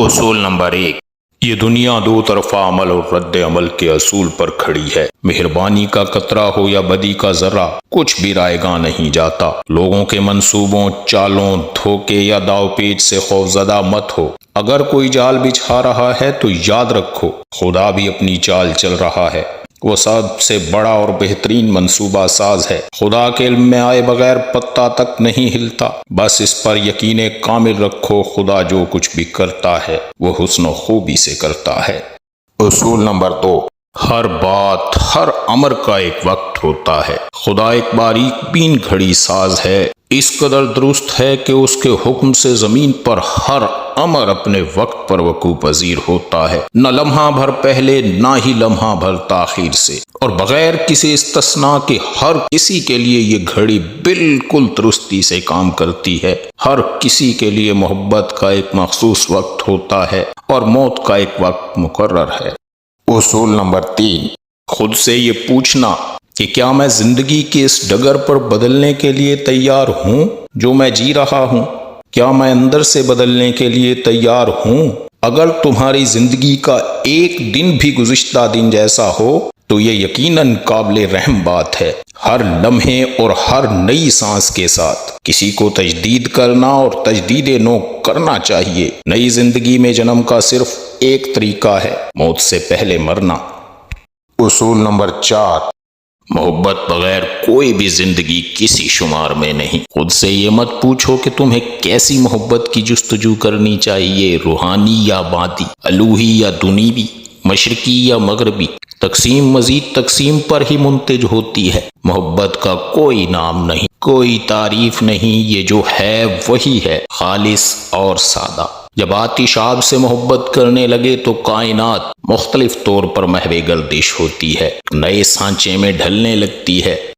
اصول نمبر 1، یہ دنیا دو طرفہ عمل اور رد عمل کے اصول پر کھڑی ہے۔ مہربانی کا قطرہ ہو یا بدی کا ذرہ، کچھ بھی رائے گاں نہیں جاتا۔ لوگوں کے منصوبوں، چالوں، دھوکے یا داؤ پیچ سے خوفزدہ مت ہو۔ اگر کوئی جال بچھا رہا ہے تو یاد رکھو، خدا بھی اپنی چال چل رہا ہے۔ وہ سب سے بڑا اور بہترین منصوبہ ساز ہے۔ خدا کے علم میں آئے بغیر پتہ تک نہیں ہلتا۔ بس اس پر یقین کامل رکھو، خدا جو کچھ بھی کرتا ہے وہ حسن و خوبی سے کرتا ہے۔ اصول نمبر 2، ہر بات، ہر امر کا ایک وقت ہوتا ہے۔ خدا ایک باریک بین گھڑی ساز ہے، اس قدر درست ہے کہ اس کے حکم سے زمین پر ہر امر اپنے وقت پر وقوع پذیر ہوتا ہے، نہ لمحہ بھر پہلے نہ ہی لمحہ بھر تاخیر سے، اور بغیر کسی استثناء کے ہر کسی کے لیے یہ گھڑی بالکل درستی سے کام کرتی ہے۔ ہر کسی کے لیے محبت کا ایک مخصوص وقت ہوتا ہے اور موت کا ایک وقت مقرر ہے۔ اصول نمبر 3، خود سے یہ پوچھنا کہ کیا میں زندگی کے اس ڈگر پر بدلنے کے لیے تیار ہوں جو میں جی رہا ہوں؟ کیا میں اندر سے بدلنے کے لیے تیار ہوں؟ اگر تمہاری زندگی کا ایک دن بھی گزشتہ دن جیسا ہو تو یہ یقیناً قابل رحم بات ہے۔ ہر لمحے اور ہر نئی سانس کے ساتھ کسی کو تجدید کرنا اور تجدید نو کرنا چاہیے۔ نئی زندگی میں جنم کا صرف ایک طریقہ ہے، موت سے پہلے مرنا۔ اصول نمبر 4، محبت بغیر کوئی بھی زندگی کسی شمار میں نہیں۔ خود سے یہ مت پوچھو کہ تمہیں کیسی محبت کی جستجو کرنی چاہیے، روحانی یا مادی، الوہی یا دنیوی، مشرقی یا مغربی۔ تقسیم مزید تقسیم پر ہی منتج ہوتی ہے۔ محبت کا کوئی نام نہیں، کوئی تعریف نہیں، یہ جو ہے وہی ہے، خالص اور سادہ۔ جب آتش آب سے محبت کرنے لگے تو کائنات مختلف طور پر محو گردش ہوتی ہے، نئے سانچے میں ڈھلنے لگتی ہے۔